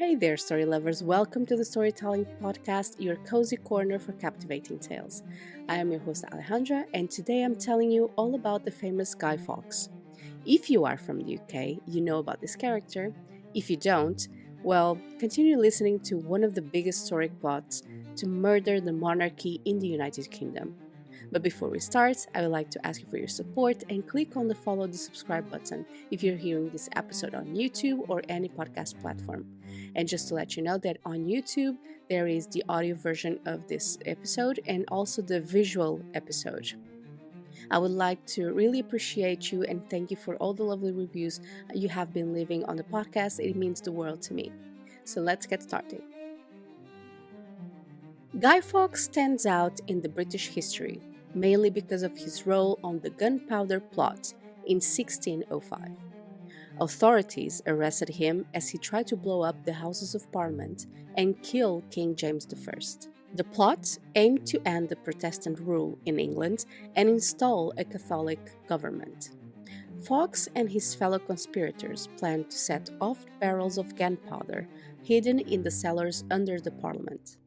Hey there, story lovers. Welcome to the Storytelling Podcast, your cozy corner for captivating tales. I am your host, Alejandra, and today I'm telling you all about the famous Guy Fawkes. If you are from the UK, you know about this character. If you don't, well, continue listening to one of the biggest historic plots to murder the monarchy in the United Kingdom. But before we start, I would like to ask you for your support and click on the follow the subscribe button if you're hearing this episode on YouTube or any podcast platform. And just to let you know that on YouTube, there is the audio version of this episode and also the visual episode. I would like to really appreciate you and thank you for all the lovely reviews you have been leaving on the podcast. It means the world to me. So let's get started. Guy Fawkes stands out in the British history, mainly because of his role on the Gunpowder plot in 1605. Authorities arrested him as he tried to blow up the Houses of Parliament and kill King James I. The plot aimed to end the Protestant rule in England and install a Catholic government. Fawkes and his fellow conspirators planned to set off barrels of gunpowder hidden in the cellars under the Parliament.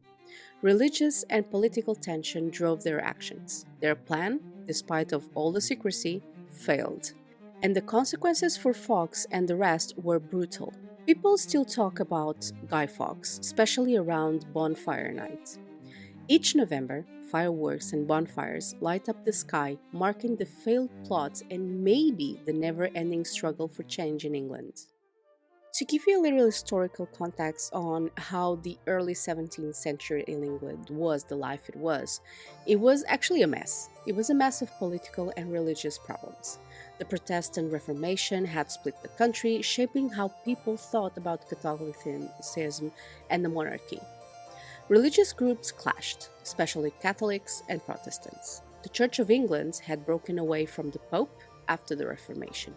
Religious and political tension drove their actions. Their plan, despite of all the secrecy, failed. And the consequences for Fawkes and the rest were brutal. People still talk about Guy Fawkes, especially around bonfire night. Each November, fireworks and bonfires light up the sky, marking the failed plot and maybe the never-ending struggle for change in England. To give you a little historical context on how the early 17th century in England was the life it was actually a mess. It was a mess of political and religious problems. The Protestant Reformation had split the country, shaping how people thought about Catholicism and the monarchy. Religious groups clashed, especially Catholics and Protestants. The Church of England had broken away from the Pope after the Reformation,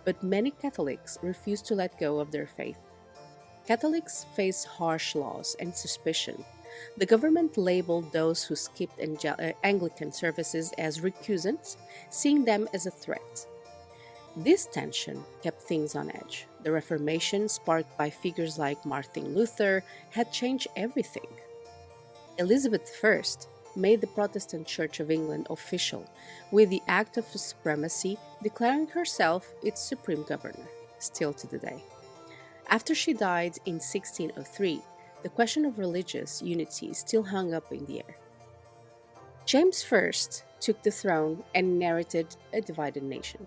but many Catholics refused to let go of their faith. Catholics faced harsh laws and suspicion. The government labeled those who skipped Anglican services as recusants, seeing them as a threat. This tension kept things on edge. The Reformation, sparked by figures like Martin Luther, had changed everything. Elizabeth I made the Protestant Church of England official, with the Act of Supremacy declaring herself its supreme governor, still to the day. After she died in 1603, the question of religious unity still hung up in the air. James I took the throne and inherited a divided nation.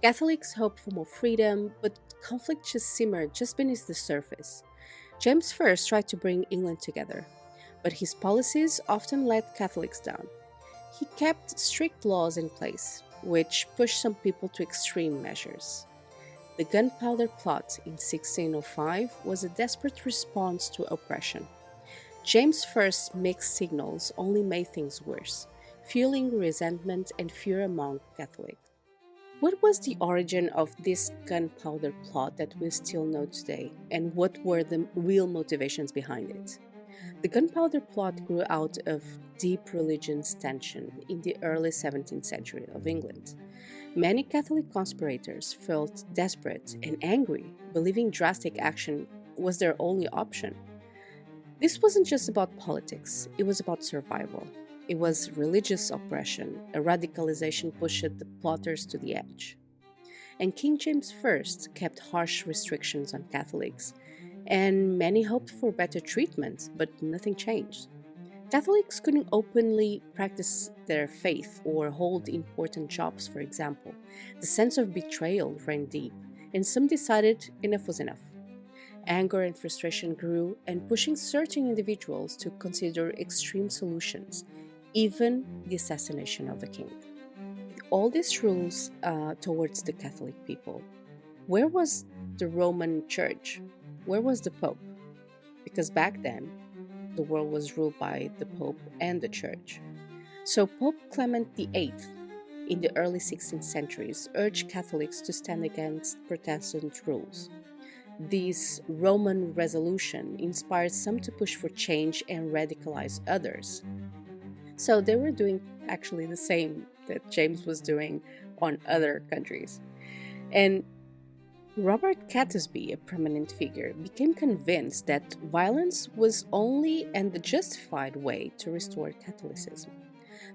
Catholics hoped for more freedom, but conflict just simmered just beneath the surface. James I tried to bring England together, but his policies often let Catholics down. He kept strict laws in place, which pushed some people to extreme measures. The Gunpowder Plot in 1605 was a desperate response to oppression. James I's mixed signals only made things worse, fueling resentment and fear among Catholics. What was the origin of this gunpowder plot that we still know today, and what were the real motivations behind it? The gunpowder plot grew out of deep religious tension in the early 17th century of England. Many Catholic conspirators felt desperate and angry, believing drastic action was their only option. This wasn't just about politics, it was about survival. It was religious oppression, a radicalization pushed the plotters to the edge. And King James I kept harsh restrictions on Catholics, and many hoped for better treatment, but nothing changed. Catholics couldn't openly practice their faith or hold important jobs, for example. The sense of betrayal ran deep, and some decided enough was enough. Anger and frustration grew, and pushing certain individuals to consider extreme solutions, even the assassination of a king. All these rules towards the Catholic people. Where was the Roman Church? Where was the Pope? Because back then, the world was ruled by the Pope and the Church. So Pope Clement VIII, in the early 16th centuries, urged Catholics to stand against Protestant rules. This Roman resolution inspired some to push for change and radicalize others. So they were doing actually the same that James was doing on other countries. And Robert Catesby, a prominent figure, became convinced that violence was only and the justified way to restore Catholicism.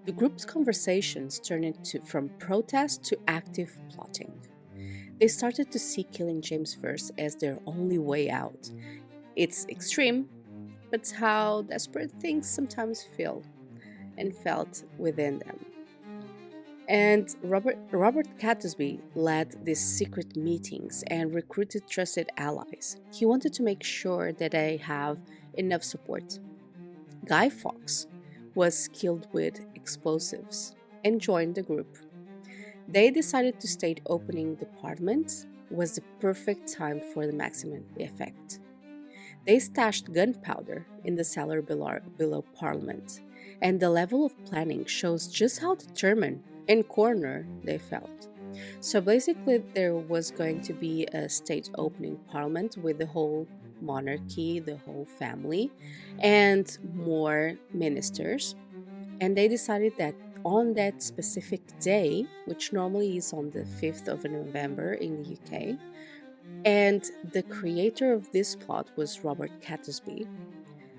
The group's conversations turned from protest to active plotting. They started to see killing James I as their only way out. It's extreme, but it's how desperate things sometimes feel and felt within them. And Robert Catesby led these secret meetings and recruited trusted allies. He wanted to make sure that they have enough support. Guy Fawkes was skilled with explosives and joined the group. They decided to state opening the Parliament was the perfect time for the maximum effect. They stashed gunpowder in the cellar below Parliament, and the level of planning shows just how determined and cornered they felt. So basically, there was going to be a state opening Parliament with the whole monarchy, the whole family, and more ministers. And they decided that on that specific day, which normally is on the 5th of November in the UK, and the creator of this plot was Robert Catesby,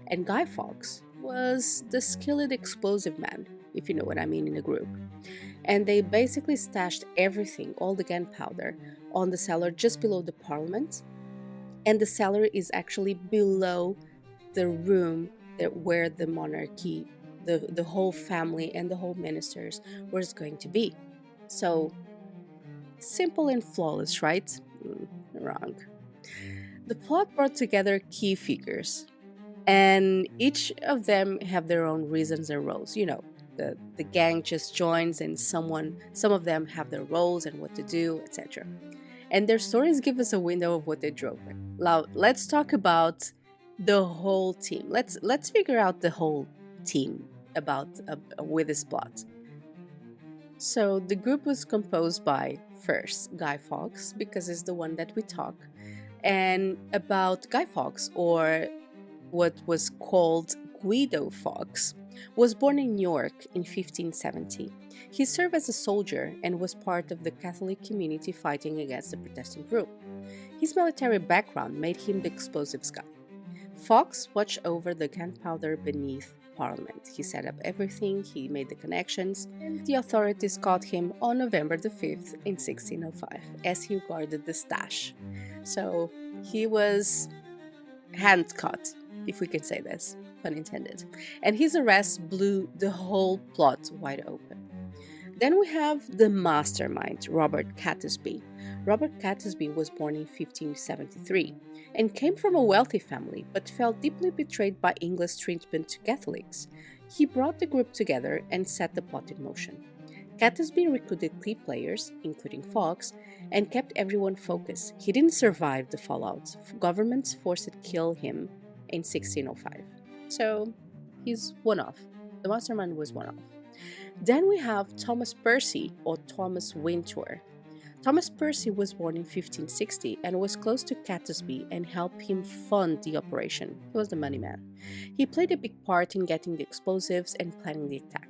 and Guy Fawkes was the skilled explosive man, if you know what I mean, in the group. And they basically stashed everything, all the gunpowder, on the cellar just below the Parliament. And the cellar is actually below the room where the monarchy, the whole family and the whole ministers was going to be. So, simple and flawless, right? Wrong. The plot brought together key figures, and each of them have their own reasons and roles. You know, the gang just joins, and some of them have their roles and what to do, etc. And their stories give us a window of what they drove with. Now, let's talk about the whole team. Let's figure out the whole team about with this plot. So the group was composed by, first, Guy Fawkes, because it's the one that we talk, and about Guy Fawkes, or what was called Guido Fawkes, was born in New York in 1570. He served as a soldier and was part of the Catholic community fighting against the Protestant group. His military background made him the explosives guy. Fawkes watched over the gunpowder beneath Parliament. He set up everything, he made the connections, and the authorities caught him on November the 5th in 1605 as he guarded the stash. So he was hand-caught, if we can say this, pun intended. And his arrest blew the whole plot wide open. Then we have the mastermind, Robert Catesby. Robert Catesby was born in 1573 and came from a wealthy family, but felt deeply betrayed by English treatment to Catholics. He brought the group together and set the plot in motion. Catesby recruited key players, including Fawkes, and kept everyone focused. He didn't survive the fallout. Governments forced to kill him in 1605. So he's one-off. The mastermind was one-off. Then we have Thomas Percy, or Thomas Wintour. Thomas Percy was born in 1560 and was close to Catesby and helped him fund the operation. He was the money man. He played a big part in getting the explosives and planning the attack.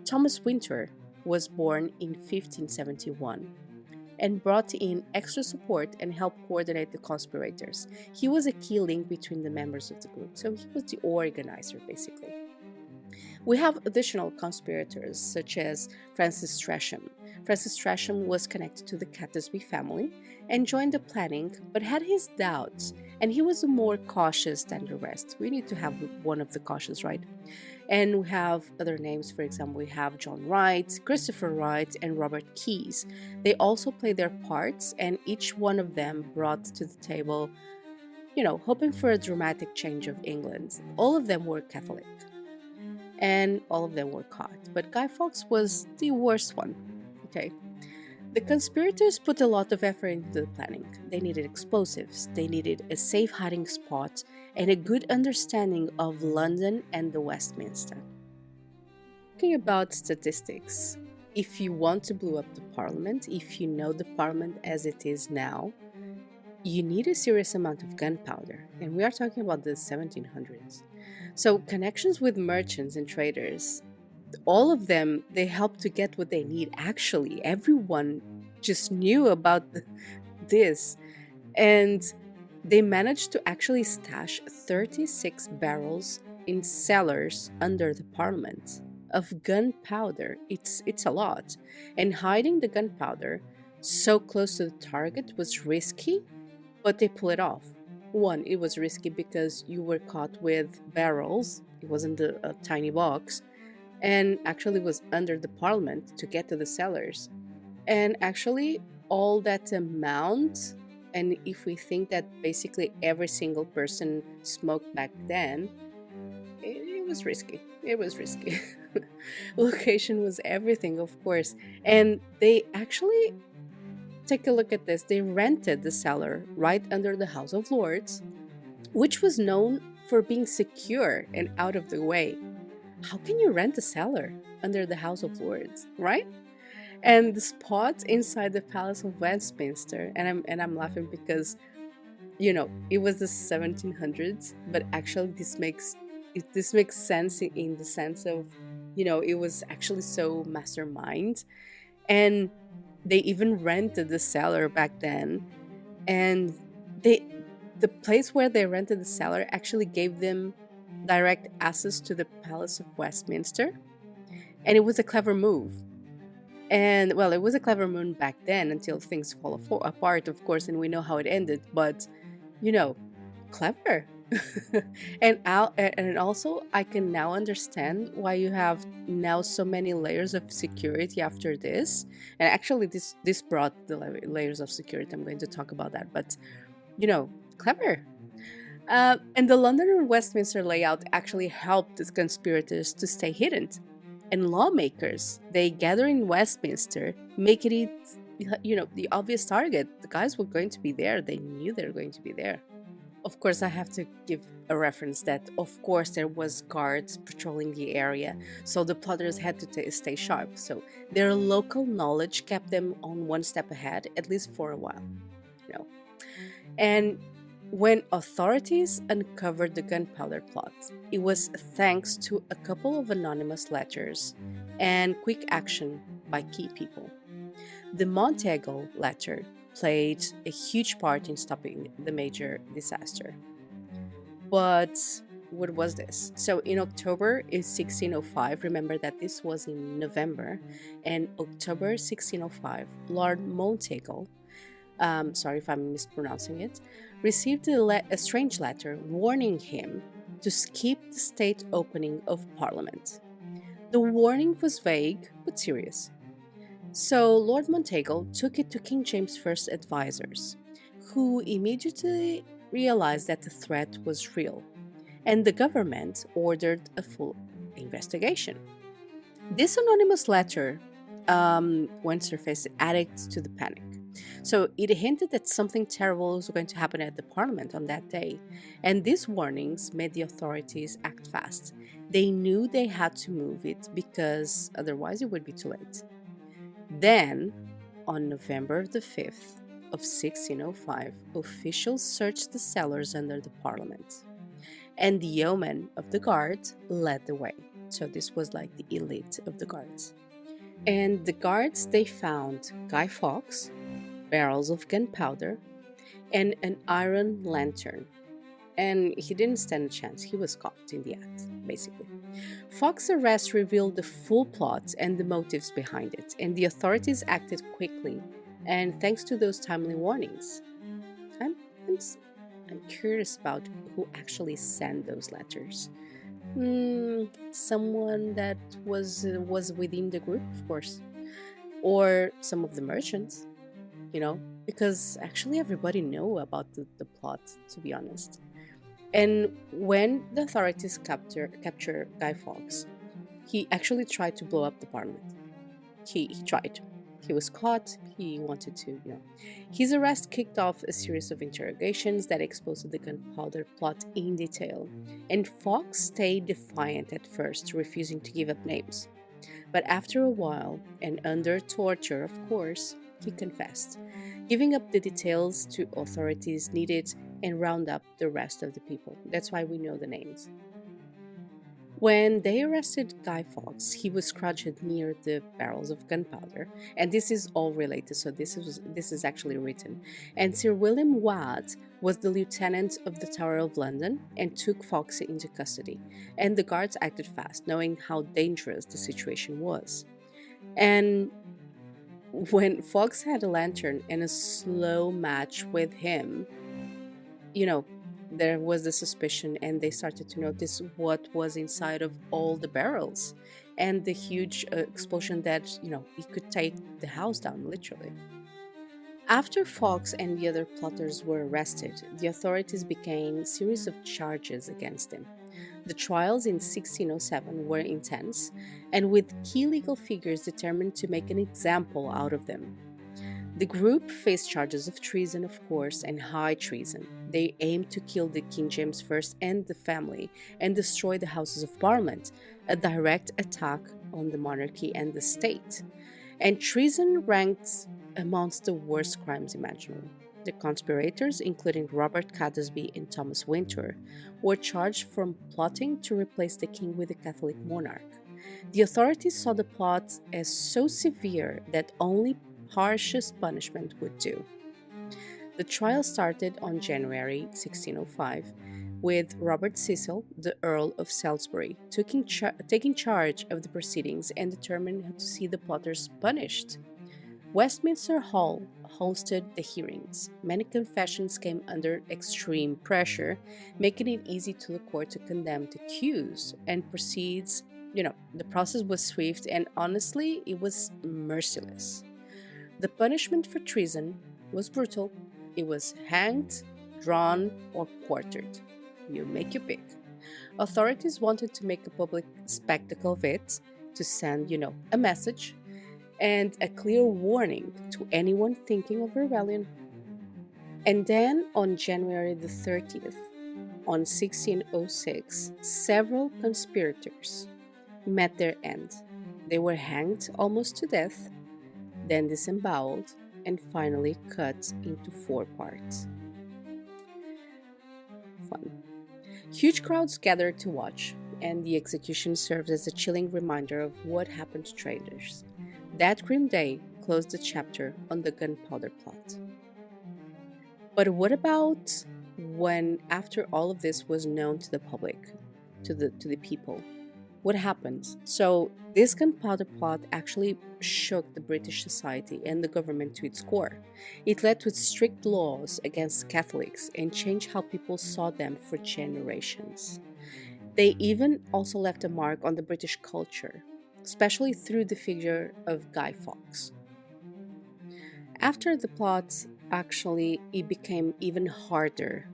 Thomas Wintour was born in 1571 and brought in extra support and helped coordinate the conspirators. He was a key link between the members of the group, so he was the organizer, basically. We have additional conspirators, such as Francis Tresham. Francis Tresham was connected to the Catesby family and joined the planning, but had his doubts, and he was more cautious than the rest. We need to have one of the cautious, right? And we have other names. For example, we have John Wright, Christopher Wright, and Robert Keyes. They also played their parts, and each one of them brought to the table, hoping for a dramatic change of England. All of them were Catholic, and all of them were caught. But Guy Fawkes was the worst one. Okay. The conspirators put a lot of effort into the planning. They needed explosives, they needed a safe hiding spot, and a good understanding of London and the Westminster. Talking about statistics, if you want to blow up the Parliament, if you know the Parliament as it is now, you need a serious amount of gunpowder, and we are talking about the 1700s. So connections with merchants and traders, all of them, they help to get what they need. Actually, everyone just knew about this. And they managed to actually stash 36 barrels in cellars under the parliament of gunpowder. It's a lot. And hiding the gunpowder so close to the target was risky, but they pull it off. One, it was risky because you were caught with barrels. It wasn't a tiny box, and actually was under the parliament to get to the cellars. And actually, all that amount, and if we think that basically every single person smoked back then, it was risky. It was risky. Location was everything, of course. And they actually, take a look at this, they rented the cellar right under the House of Lords, which was known for being secure and out of the way. How can you rent a cellar under the House of Lords, right? And the spot inside the Palace of Westminster, and I'm laughing because it was the 1700s, but actually this makes sense in the sense of it was actually so mastermind, and they even rented the cellar back then, and they the place where they rented the cellar actually gave them direct access to the Palace of Westminster, and it was a clever move. And well, it was a clever move back then until things fall apart, of course, and we know how it ended. But you know, clever. And also, I can now understand why you have now so many layers of security after this. And actually, this brought the layers of security. I'm going to talk about that, but clever. And the London and Westminster layout actually helped the conspirators to stay hidden. And lawmakers, they gather in Westminster, making it, the obvious target. The guys were going to be there. They knew they were going to be there. Of course, I have to give a reference that, of course, there was guards patrolling the area, so the plotters had to stay sharp. So their local knowledge kept them on one step ahead, at least for a while. And when authorities uncovered the gunpowder plot, it was thanks to a couple of anonymous letters and quick action by key people. The Montague letter played a huge part in stopping the major disaster. But what was this? So in October is 1605, remember that this was in November, and October 1605, Lord Montague, sorry if I'm mispronouncing it, received a strange letter warning him to skip the state opening of Parliament. The warning was vague but serious. So Lord Montague took it to King James I's advisors, who immediately realized that the threat was real, and the government ordered a full investigation. This anonymous letter, when surfaced, added to the panic. So it hinted that something terrible was going to happen at the Parliament on that day, and these warnings made the authorities act fast. They knew they had to move it because otherwise it would be too late. Then, on November the 5th of 1605, officials searched the cellars under the Parliament, and the yeomen of the guard led the way. So this was like the elite of the guards. And the guards, they found Guy Fawkes, barrels of gunpowder, and an iron lantern. And he didn't stand a chance. He was caught in the act, basically. Fawkes' arrest revealed the full plot and the motives behind it, and the authorities acted quickly, and thanks to those timely warnings. I'm curious about who actually sent those letters. Someone that was within the group, of course, or some of the merchants, because actually everybody knew about the plot, to be honest. And when the authorities capture Guy Fawkes, he actually tried to blow up the Parliament. He tried. He was caught. He wanted to, His arrest kicked off a series of interrogations that exposed the gunpowder plot in detail. And Fawkes stayed defiant at first, refusing to give up names. But after a while, and under torture, of course, he confessed, giving up the details to authorities needed and round up the rest of the people. That's why we know the names. When they arrested Guy Fawkes, he was crouched near the barrels of gunpowder, and this is all related, so this is actually written. And Sir William Watt was the lieutenant of the Tower of London and took Fawkes into custody. And the guards acted fast, knowing how dangerous the situation was. And when Fawkes had a lantern and a slow match with him, you know, there was the suspicion, and they started to notice what was inside of all the barrels and the huge explosion that, it could take the house down, literally. After Fawkes and the other plotters were arrested, the authorities began a series of charges against them. The trials in 1607 were intense, and with key legal figures determined to make an example out of them. The group faced charges of treason, of course, and high treason. They aimed to kill the King James I and the family and destroy the Houses of Parliament, a direct attack on the monarchy and the state. And treason ranked amongst the worst crimes imaginable. The conspirators, including Robert Catesby and Thomas Winter, were charged for plotting to replace the king with a Catholic monarch. The authorities saw the plot as so severe that only harshest punishment would do. The trial started on January 1605 with Robert Cecil, the Earl of Salisbury, taking charge of the proceedings and determined to see the plotters punished. Westminster Hall hosted the hearings. Many confessions came under extreme pressure, making it easy to the court to condemn the accused and proceeds. The process was swift and honestly, it was merciless. The punishment for treason was brutal. It was hanged, drawn, or quartered. You make your pick. Authorities wanted to make a public spectacle of it, to send, a message and a clear warning to anyone thinking of rebellion. And then on January the 30th, on 1606, several conspirators met their end. They were hanged almost to death, then disemboweled, and finally cut into 4 parts. Fun. Huge crowds gathered to watch, and the execution served as a chilling reminder of what happened to traitors. That grim day closed the chapter on the Gunpowder Plot. But what about when, after all of this was known to the public, to the people? What happened? So this Gunpowder Plot actually shook the British society and the government to its core. It led to strict laws against Catholics and changed how people saw them for generations. They even also left a mark on the British culture, especially through the figure of Guy Fawkes. After the plot, actually, it became even harder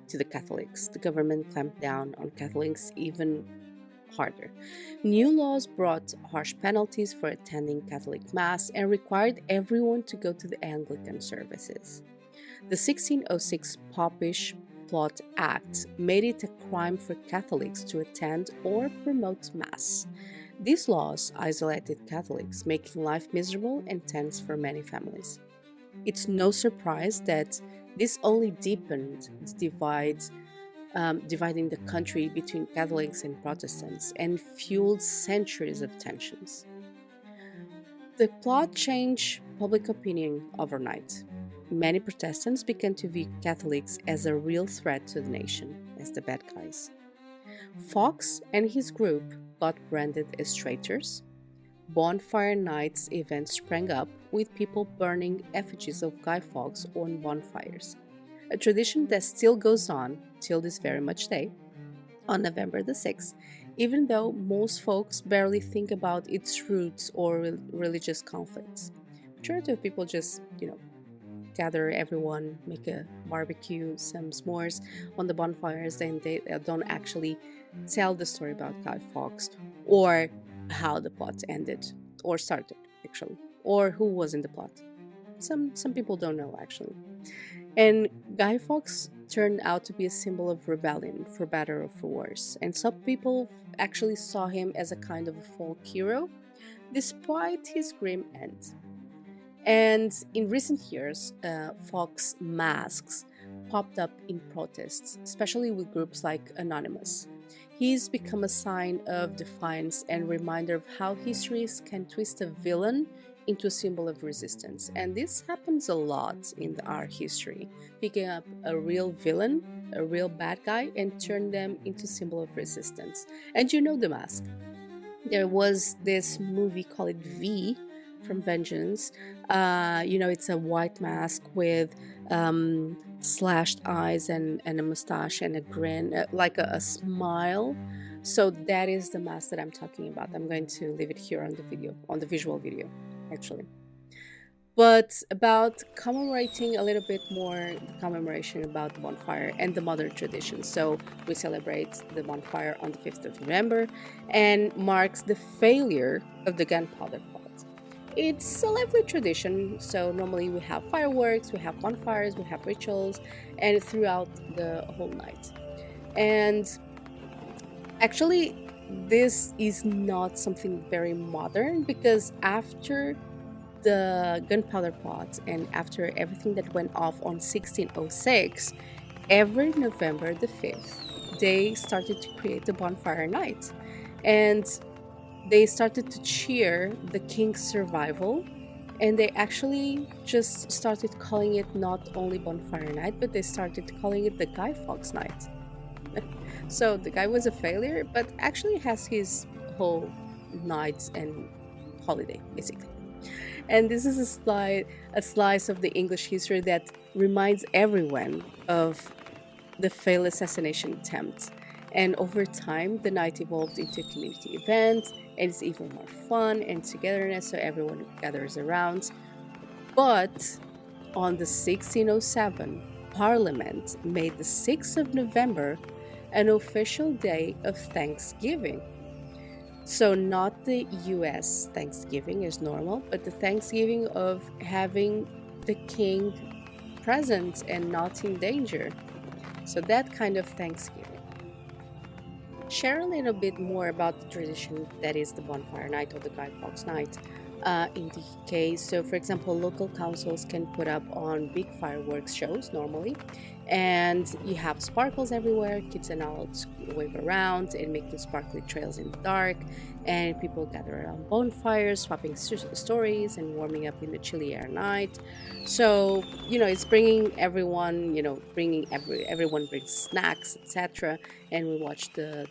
to the Catholics. The government clamped down on Catholics even harder. New laws brought harsh penalties for attending Catholic Mass and required everyone to go to the Anglican services. The 1606 Popish Plot Act made it a crime for Catholics to attend or promote Mass. These laws isolated Catholics, making life miserable and tense for many families. It's no surprise that this only deepened the dividing the country between Catholics and Protestants and fueled centuries of tensions. The plot changed public opinion overnight. Many Protestants began to view Catholics as a real threat to the nation, as the bad guys. Fawkes and his group got branded as traitors. Bonfire nights events sprang up, with people burning effigies of Guy Fawkes on bonfires, a tradition that still goes on till this very much day, on November the 6th, even though most folks barely think about its roots or religious conflicts. Majority of people just, gather everyone, make a barbecue, some s'mores on the bonfires, and they don't actually tell the story about Guy Fawkes or how the plot ended or started, actually, or who was in the plot. Some people don't know, actually. And Guy Fawkes turned out to be a symbol of rebellion, for better or for worse, and some people actually saw him as a kind of a folk hero, despite his grim end. And in recent years, Fawkes masks popped up in protests, especially with groups like Anonymous. he's become a sign of defiance and reminder of how histories can twist a villain into a symbol of resistance. And this happens a lot in our history, picking up a real villain, a real bad guy, and turn them into symbol of resistance. And you know the mask. There was this movie called V from Vengeance. It's a white mask with slashed eyes and a mustache and a grin, like a smile. So that is the mask that I'm talking about. I'm going to leave it here on the video, on the visual video, actually. But about commemorating a little bit more, the commemoration about the bonfire and the modern tradition. So we celebrate the bonfire on the 5th of November and marks the failure of the gunpowder plot. It's a lovely tradition, so normally we have fireworks, we have bonfires, we have rituals, and throughout the whole night. And actually, this is not something very modern, because after the gunpowder plot and after everything that went off on 1606, every November the 5th, they started to create the bonfire night. And they started to cheer the king's survival, and they actually just started calling it not only bonfire night, but they started calling it the Guy Fawkes night. So the guy was a failure, but actually has his whole nights and holiday, basically. And this is a slice of the English history that reminds everyone of the failed assassination attempt. And over time, the night evolved into a community event, and it's even more fun and togetherness, so everyone gathers around. But on the 1607, Parliament made the 6th of November an official day of Thanksgiving. So not the US Thanksgiving as normal, but the Thanksgiving of having the king present and not in danger. So that kind of Thanksgiving. Share a little bit more about the tradition that is the bonfire night or the Guy Fawkes night in the UK. So, for example, local councils can put up on big fireworks shows normally, and you have sparkles everywhere. Kids and adults wave around and making sparkly trails in the dark, and people gather around bonfires, swapping stories and warming up in the chilly air night. So it's bringing everyone, everyone brings snacks, etc., and we watch the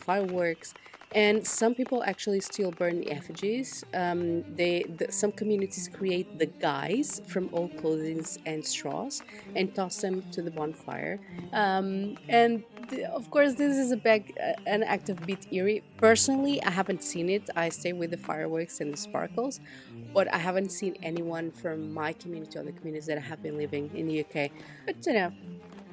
fireworks. And some people actually still burn effigies. Some communities create the guys from old clothing and straws and toss them to the bonfire. Of course, this is an act of bit eerie. Personally, I haven't seen it. I stay with the fireworks and the sparkles, but I haven't seen anyone from my community or the communities that I have been living in the UK. But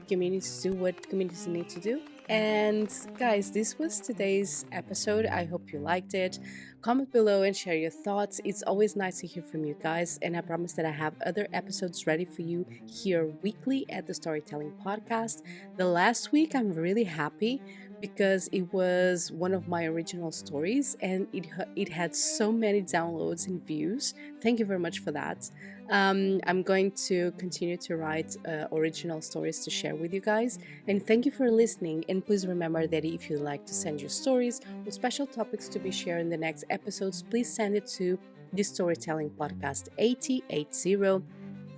communities do what communities need to do. And guys, this was today's episode. I hope you liked it. Comment below and share your thoughts. It's always nice to hear from you guys, and I promise that I have other episodes ready for you here weekly at the Storytelling Podcast. The last week, I'm really happy because it was one of my original stories, and it had so many downloads and views. Thank you very much for that. I'm going to continue to write original stories to share with you guys, and thank you for listening. And please remember that if you'd like to send your stories or special topics to be shared in the next episodes, please send it to the Storytelling Podcast 8080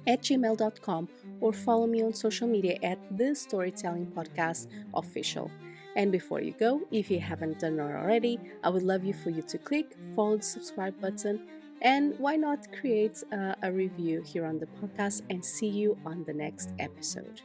at gmail.com, or follow me on social media at the Storytelling Podcast Official. And before you go, if you haven't done it already, I would love for you to click, follow the subscribe button, and why not create a review here on the podcast, and see you on the next episode.